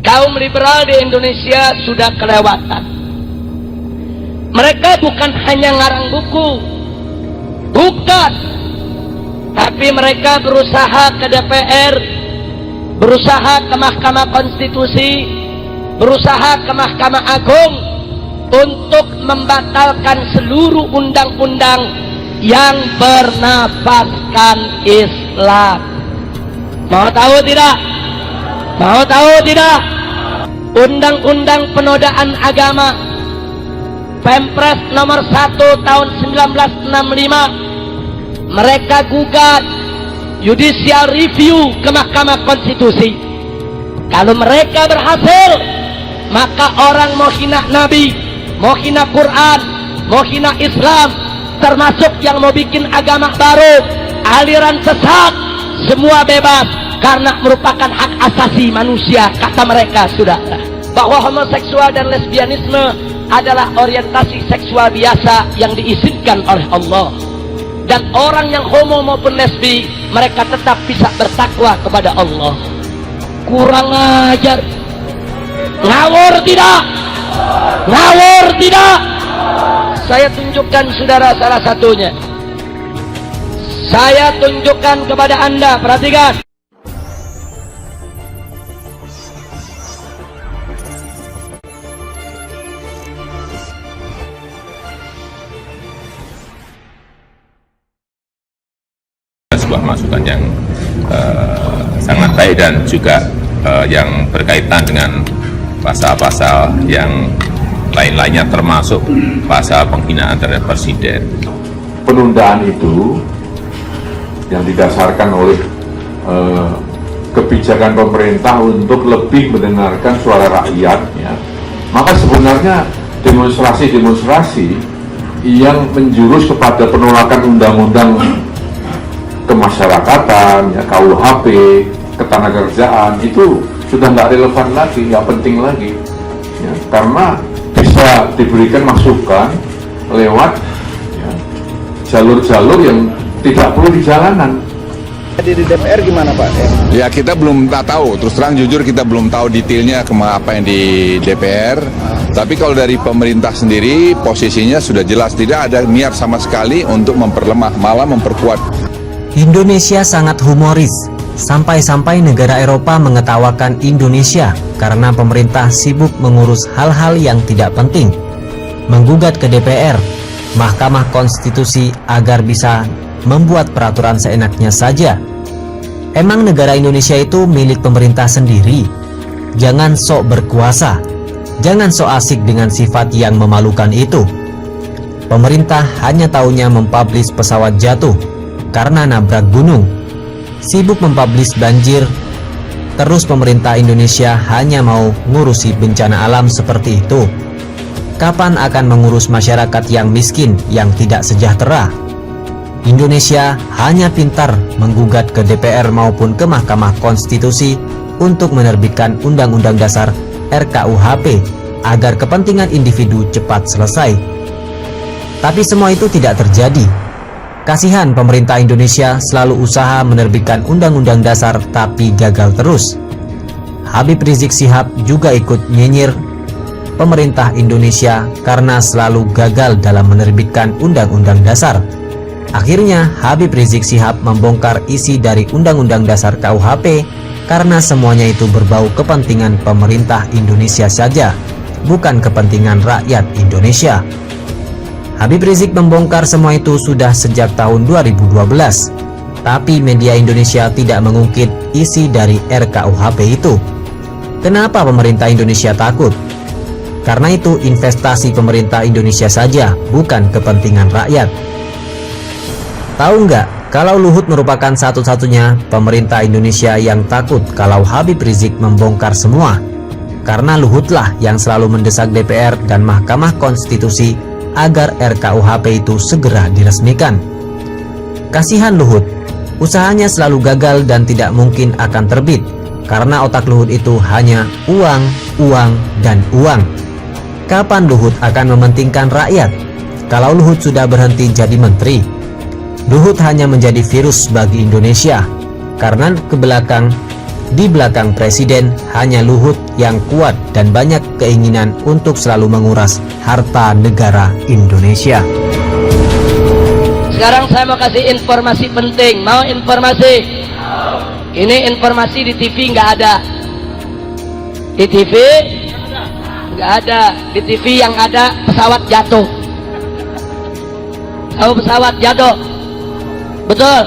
Kaum liberal di Indonesia sudah kelewatan. Mereka bukan hanya ngarang buku, bukan, tapi mereka berusaha ke DPR, berusaha ke Mahkamah Konstitusi, berusaha ke Mahkamah Agung untuk membatalkan seluruh undang-undang yang bernafaskan Islam. Mau tahu tidak? Mau tahu tidak? Undang-undang penodaan agama Pempres nomor 1 tahun 1965 mereka gugat judicial review ke Mahkamah Konstitusi. Kalau mereka berhasil, maka orang mau hina Nabi, mau hina Quran, mau hina Islam, termasuk yang mau bikin agama baru, aliran sesat, semua bebas karena merupakan hak asasi manusia. Kata mereka sudah bahwa homoseksual dan lesbianisme adalah orientasi seksual biasa yang diizinkan oleh Allah, dan orang yang homo maupun lesbi mereka tetap bisa bertakwa kepada Allah. Kurang ajar. Ngawur tidak? Ngawur tidak? Saya tunjukkan saudara salah satunya. Saya tunjukkan kepada Anda, perhatikan. Sebuah masukan yang sangat baik dan juga yang berkaitan dengan pasal-pasal yang lain-lainnya, termasuk pasal penghinaan terhadap presiden. Penundaan itu yang didasarkan oleh kebijakan pemerintah untuk lebih mendengarkan suara rakyat, ya. Maka sebenarnya demonstrasi-demonstrasi yang menjurus kepada penolakan undang-undang kemasyarakatan, ya, KUHP, ketenagakerjaan itu sudah nggak relevan lagi, nggak penting lagi, ya, karena bisa diberikan masukan lewat jalur-jalur yang tidak perlu di jalanan. Di DPR gimana Pak? Ya kita belum tahu, terus terang jujur kita belum tahu detailnya apa yang di DPR. Tapi kalau dari pemerintah sendiri posisinya sudah jelas, tidak ada niat sama sekali untuk memperlemah, malah memperkuat. Indonesia sangat humoris, sampai-sampai negara Eropa mengetawakan Indonesia karena pemerintah sibuk mengurus hal-hal yang tidak penting, menggugat ke DPR, Mahkamah Konstitusi agar bisa membuat peraturan seenaknya saja. Emang negara Indonesia itu milik pemerintah sendiri? Jangan sok berkuasa, jangan sok asik dengan sifat yang memalukan itu. Pemerintah hanya taunya mempublish pesawat jatuh karena nabrak gunung, sibuk mempublish banjir, terus pemerintah Indonesia hanya mau ngurusi bencana alam seperti itu. Kapan akan mengurus masyarakat yang miskin, yang tidak sejahtera? Indonesia hanya pintar menggugat ke DPR maupun ke Mahkamah Konstitusi untuk menerbitkan Undang-Undang Dasar RKUHP agar kepentingan individu cepat selesai. Tapi semua itu tidak terjadi. Kasihan pemerintah Indonesia selalu usaha menerbitkan Undang-Undang Dasar tapi gagal terus. Habib Rizik Syihab juga ikut nyinyir pemerintah Indonesia karena selalu gagal dalam menerbitkan Undang-Undang Dasar. Akhirnya Habib Rizik Syihab membongkar isi dari Undang-Undang Dasar KUHP karena semuanya itu berbau kepentingan pemerintah Indonesia saja, bukan kepentingan rakyat Indonesia. Habib Rizik membongkar semua itu sudah sejak tahun 2012, tapi media Indonesia tidak mengungkit isi dari RKUHP itu. Kenapa pemerintah Indonesia takut? Karena itu investasi pemerintah Indonesia saja, bukan kepentingan rakyat. Tahu nggak, kalau Luhut merupakan satu-satunya pemerintah Indonesia yang takut kalau Habib Rizik membongkar semua. Karena Luhutlah yang selalu mendesak DPR dan Mahkamah Konstitusi agar RKUHP itu segera diresmikan. Kasihan Luhut, usahanya selalu gagal dan tidak mungkin akan terbit, karena otak Luhut itu hanya uang, uang, dan uang. Kapan Luhut akan mementingkan rakyat? Kalau Luhut sudah berhenti jadi menteri, Luhut hanya menjadi virus bagi Indonesia, karena ke belakang Di belakang presiden hanya Luhut yang kuat dan banyak keinginan untuk selalu menguras harta negara Indonesia. Sekarang saya mau kasih informasi penting. Mau informasi? Ini informasi di TV nggak ada. Di TV nggak ada. Di TV yang ada pesawat jatuh. Tahu pesawat jatuh? Betul.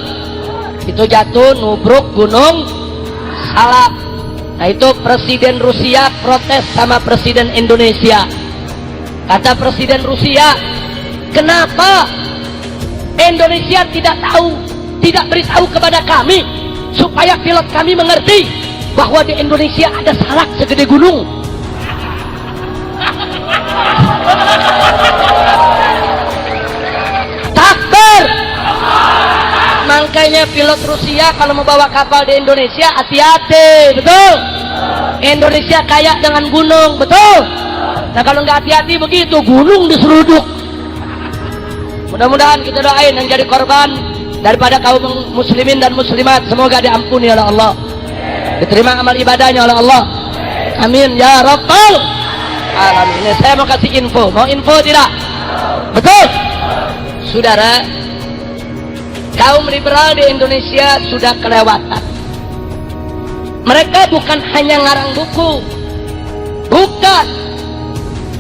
Itu jatuh nubruk gunung Salak. Nah itu Presiden Rusia protes sama Presiden Indonesia. Kata Presiden Rusia, kenapa Indonesia tidak beritahu kepada kami supaya pilot kami mengerti bahwa di Indonesia ada salak segede gunung. Takbir. Makanya pilot Rusia kalau mau bawa kapal di Indonesia hati-hati, betul? Indonesia kaya dengan gunung, betul? Nah kalau nggak hati-hati begitu, gunung diseruduk. Mudah-mudahan kita doain yang jadi korban daripada kaum muslimin dan muslimat, semoga diampuni oleh Allah, diterima amal ibadahnya oleh Allah. Amin ya rabbal alamin. Ini saya mau kasih info. Mau info tidak? Betul? Saudara, kaum liberal di Indonesia sudah kelewatan. Mereka bukan hanya ngarang buku, bukan,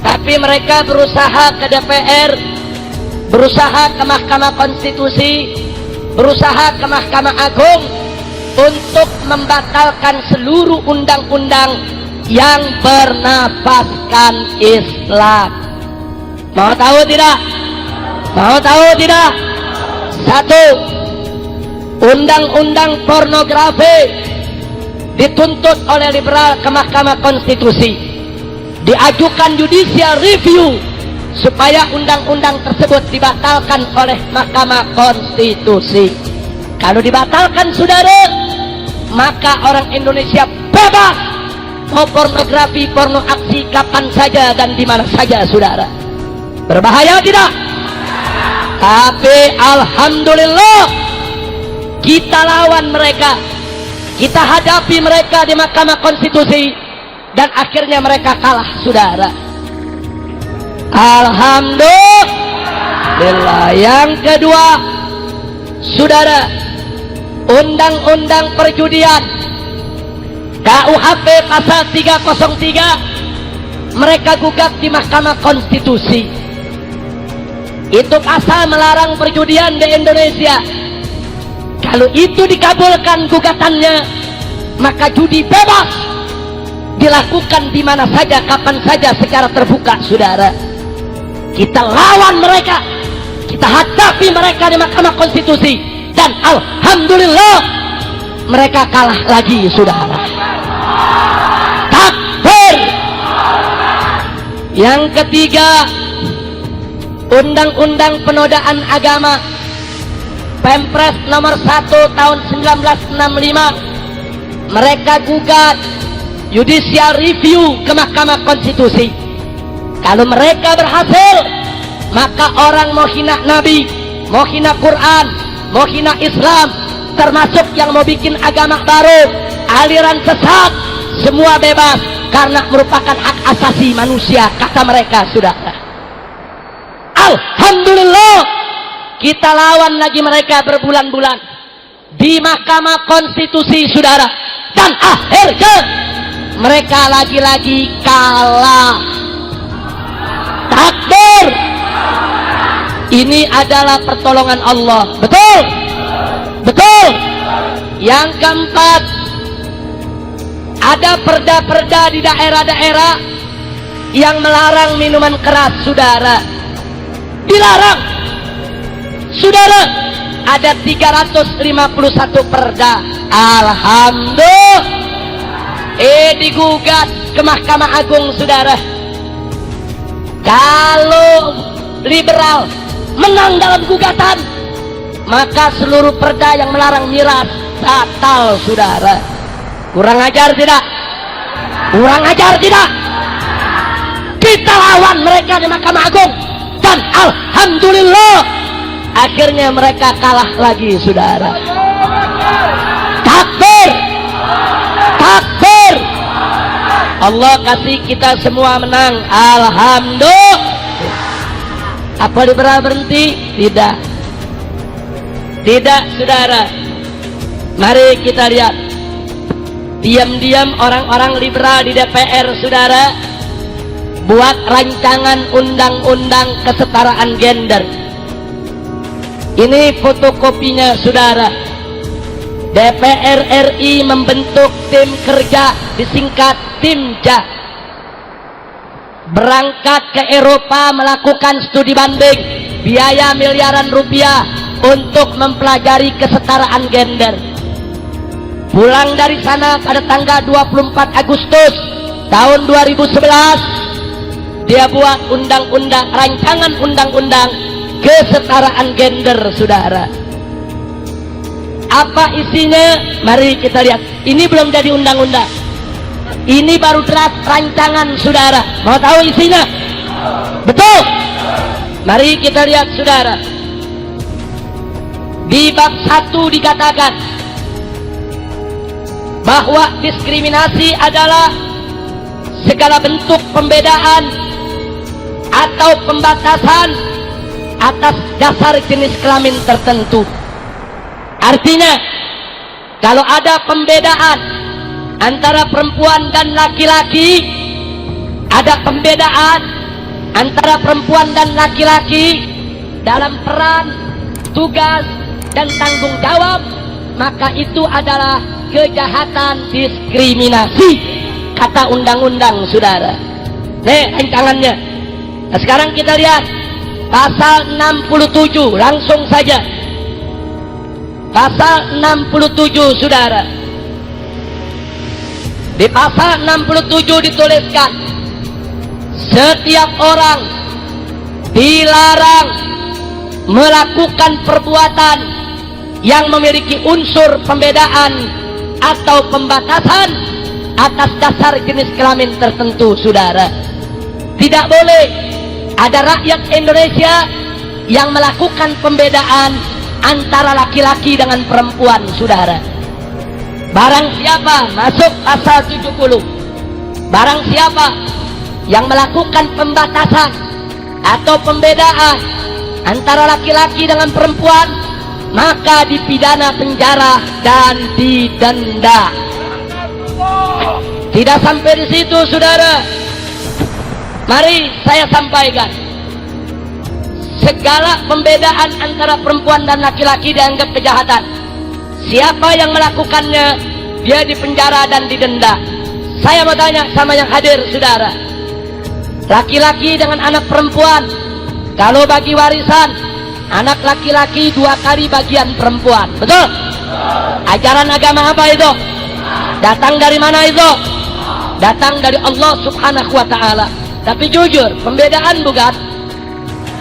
tapi mereka berusaha ke DPR, berusaha ke Mahkamah Konstitusi, berusaha ke Mahkamah Agung untuk membatalkan seluruh undang-undang yang bernafaskan Islam. Mau tahu tidak? Mau tahu tidak? Satu, undang-undang pornografi dituntut oleh liberal ke Mahkamah Konstitusi, diajukan judicial review supaya undang-undang tersebut dibatalkan oleh Mahkamah Konstitusi. Kalau dibatalkan, saudara, maka orang Indonesia bebas mau pornografi, porno aksi kapan saja dan di mana saja, saudara. Berbahaya tidak? Tapi alhamdulillah kita lawan mereka, kita hadapi mereka di Mahkamah Konstitusi, dan akhirnya mereka kalah, saudara. Alhamdulillah. Yang kedua, saudara, undang-undang perjudian KUHP pasal 303 mereka gugat di Mahkamah Konstitusi. Itu pasal melarang perjudian di Indonesia. Kalau itu dikabulkan gugatannya, maka judi bebas dilakukan di mana saja, kapan saja, secara terbuka, saudara. Kita lawan mereka, kita hadapi mereka di Mahkamah Konstitusi, dan alhamdulillah mereka kalah lagi, saudara. Takbir. Yang ketiga, undang-undang penodaan agama Pempres nomor 1 tahun 1965 mereka gugat judicial review ke Mahkamah Konstitusi. Kalau mereka berhasil, maka orang mau hina Nabi, mau hina Quran, mau hina Islam, termasuk yang mau bikin agama baru, aliran sesat, semua bebas, karena merupakan hak asasi manusia, kata mereka, saudara. Alhamdulillah, kita lawan lagi mereka berbulan-bulan di Mahkamah Konstitusi, saudara, dan akhirnya mereka lagi-lagi kalah. Takbir. Ini adalah pertolongan Allah. Betul? Betul. Yang keempat, ada perda-perda di daerah-daerah yang melarang minuman keras, saudara. Dilarang, saudara. Ada 351 perda. Alhamdulillah. Digugat ke Mahkamah Agung, saudara. Kalau liberal menang dalam gugatan, maka seluruh perda yang melarang miras batal, saudara. Kurang ajar tidak? Kurang ajar tidak? Kita lawan mereka di Mahkamah Agung, dan alhamdulillah akhirnya mereka kalah lagi, saudara. Takbir. Allah kasih kita semua menang. Alhamdulillah. Apa liberal berhenti? Tidak. Tidak, saudara. Mari kita lihat. Diam-diam orang-orang liberal di DPR, saudara, buat rancangan undang-undang kesetaraan gender. Ini fotokopinya, saudara. DPR RI membentuk tim kerja, disingkat Timja, berangkat ke Eropa melakukan studi banding, biaya miliaran rupiah untuk mempelajari kesetaraan gender. Pulang dari sana pada tanggal 24 Agustus tahun 2011, dia buat rancangan undang-undang kesetaraan gender, saudara. Apa isinya? Mari kita lihat. Ini belum jadi undang-undang. Ini baru draft rancangan, saudara. Mau tahu isinya? Betul. Mari kita lihat, saudara. Di bab 1 dikatakan bahwa diskriminasi adalah segala bentuk pembedaan atau pembatasan atas dasar jenis kelamin tertentu. Artinya, kalau ada pembedaan antara perempuan dan laki-laki, ada pembedaan antara perempuan dan laki-laki dalam peran, tugas, dan tanggung jawab, maka itu adalah kejahatan diskriminasi, kata undang-undang, saudara. Nih rancangannya. Nah, sekarang kita lihat pasal 67, langsung saja. Pasal 67, saudara. Di pasal 67 dituliskan, setiap orang dilarang melakukan perbuatan yang memiliki unsur pembedaan atau pembatasan atas dasar jenis kelamin tertentu, saudara. Tidak boleh ada rakyat Indonesia yang melakukan pembedaan antara laki-laki dengan perempuan, saudara. Barang siapa, masuk pasal 70, barang siapa yang melakukan pembatasan atau pembedaan antara laki-laki dengan perempuan, maka dipidana penjara dan didenda. Tidak sampai di situ, saudara. Mari saya sampaikan, segala pembedaan antara perempuan dan laki-laki dianggap kejahatan. Siapa yang melakukannya, dia dipenjara dan didenda. Saya mau tanya sama yang hadir, saudara. Laki-laki dengan anak perempuan, kalau bagi warisan, anak laki-laki 2 kali bagian perempuan. Betul? Ajaran agama apa itu? Datang dari mana itu? Datang dari Allah Subhanahu wa ta'ala. Tapi jujur, pembedaan bukan?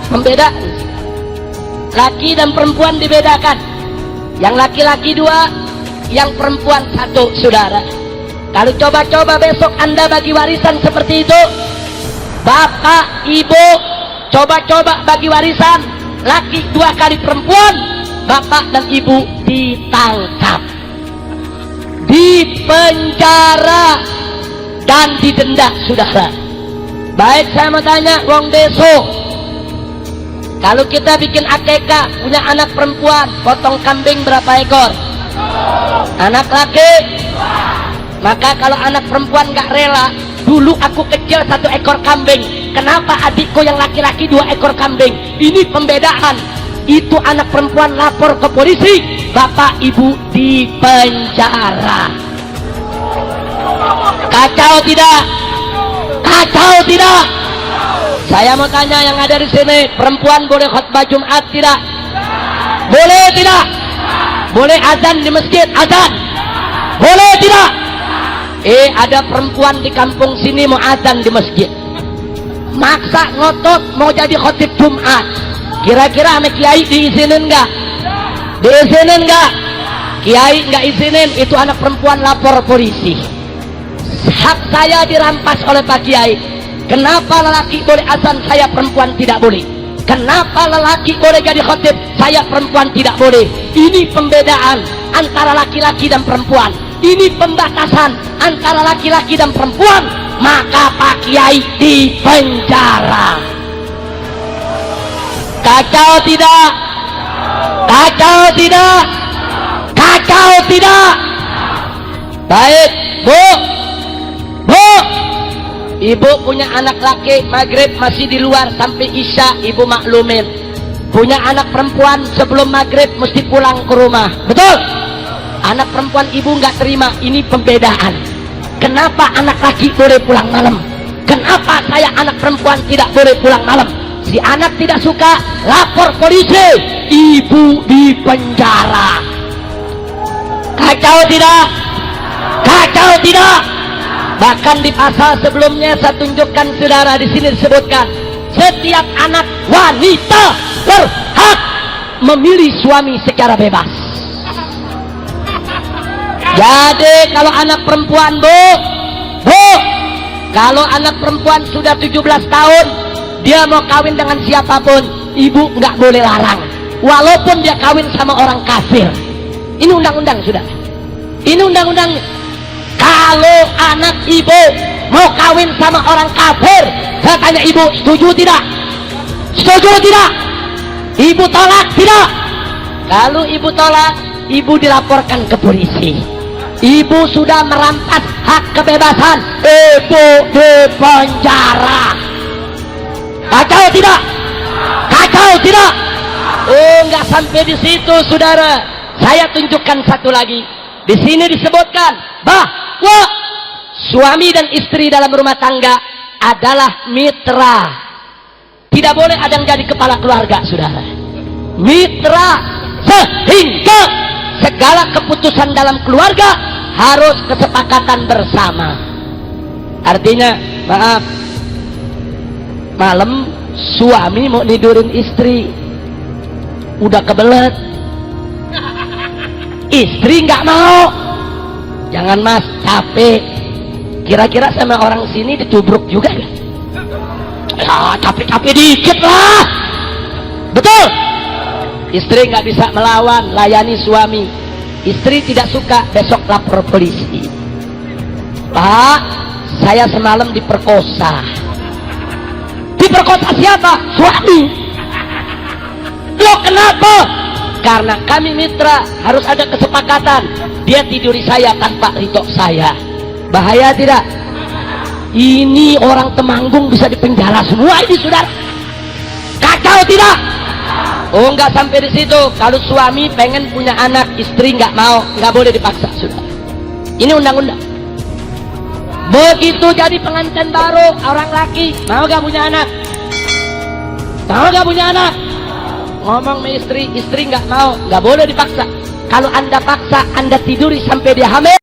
Pembedaan. Laki dan perempuan dibedakan. Yang laki-laki 2, yang perempuan 1, saudara. Kalau coba-coba besok Anda bagi warisan seperti itu, bapak, ibu, coba-coba bagi warisan, laki 2 kali perempuan, bapak dan ibu ditangkap, dipenjara, dan didenda, saudara. Baik, saya mau tanya, wong deso, kalau kita bikin akekah, punya anak perempuan, potong kambing berapa ekor? Anak laki? Maka kalau anak perempuan gak rela, dulu aku kecil 1 ekor kambing, kenapa adikku yang laki-laki 2 ekor kambing? Ini pembedaan. Itu anak perempuan lapor ke polisi, bapak ibu dipenjara. Kacau tidak? Kacau tidak? Saya mau tanya yang ada di sini, perempuan boleh khutbah Jumat tidak? Boleh tidak? Boleh azan di masjid? Azan? Boleh tidak? Ada perempuan di kampung sini mau azan di masjid, maksa ngotot mau jadi khotib Jumat. Kira-kira sama kiai diizinin nggak? Diizinin nggak? Kiai nggak izinin, itu anak perempuan lapor polisi. Hak saya dirampas oleh Pak Kiai. Kenapa lelaki boleh azan, saya perempuan tidak boleh? Kenapa lelaki boleh jadi khotib, saya perempuan tidak boleh? Ini pembedaan antara laki-laki dan perempuan. ini pembatasan antara laki-laki dan perempuan, maka Pak Kiai dipenjara. Kacau tidak? Kacau tidak? Kacau tidak? Baik, Bu. Bu, ibu punya anak laki, maghrib masih di luar sampai isya, ibu maklumin. Punya anak perempuan sebelum maghrib mesti pulang ke rumah, betul? Anak perempuan ibu nggak terima, ini pembedaan. Kenapa anak laki boleh pulang malam? Kenapa saya anak perempuan tidak boleh pulang malam? Si anak tidak suka, lapor polisi, ibu dipenjara. Kacau tidak? Kacau tidak? Bahkan di pasal sebelumnya saya tunjukkan saudara, di sini disebutkan setiap anak wanita berhak memilih suami secara bebas. Jadi kalau anak perempuan, Bu, kalau anak perempuan sudah 17 tahun, dia mau kawin dengan siapapun, ibu nggak boleh larang, walaupun dia kawin sama orang kafir. Ini undang-undang, sudah. Ini undang-undang. Kalau anak ibu mau kawin sama orang kafir, saya tanya ibu, setuju tidak? Setuju tidak? Ibu tolak tidak? Kalau ibu tolak, ibu dilaporkan ke polisi. Ibu sudah merampas hak kebebasan, ibu dipenjara. Kacau tidak? Kacau tidak? Oh, nggak sampai di situ, saudara. Saya tunjukkan satu lagi. Di sini disebutkan bahwa suami dan istri dalam rumah tangga adalah mitra. Tidak boleh ada yang jadi kepala keluarga, saudara. Mitra, sehingga segala keputusan dalam keluarga harus kesepakatan bersama. Artinya, maaf, malam suami mau tidurin istri, udah kebelet, istri nggak mau. Jangan Mas, capek. Kira-kira sama orang sini ditubruk juga ya? Ya capek-capek dikit lah, betul? Istri nggak bisa melawan, layani suami. Istri tidak suka, besok lapor polisi. Pak, saya semalam diperkosa. Diperkosa siapa? Suami. Loh kenapa? Karena kami mitra, harus ada kesepakatan. Dia tiduri saya tanpa ridho saya. Bahaya tidak? Ini orang Temanggung bisa dipenjara semua ini, saudara. Kacau tidak? Oh, nggak sampai di situ. Kalau suami pengen punya anak, istri nggak mau, nggak boleh dipaksa, saudara. Ini undang-undang. Begitu jadi pengantin baru, orang laki mau gak punya anak? Mau gak punya anak? Ngomong sama istri, istri nggak mau, nggak boleh dipaksa. Kalau anda paksa, anda tiduri sampai dia hamil,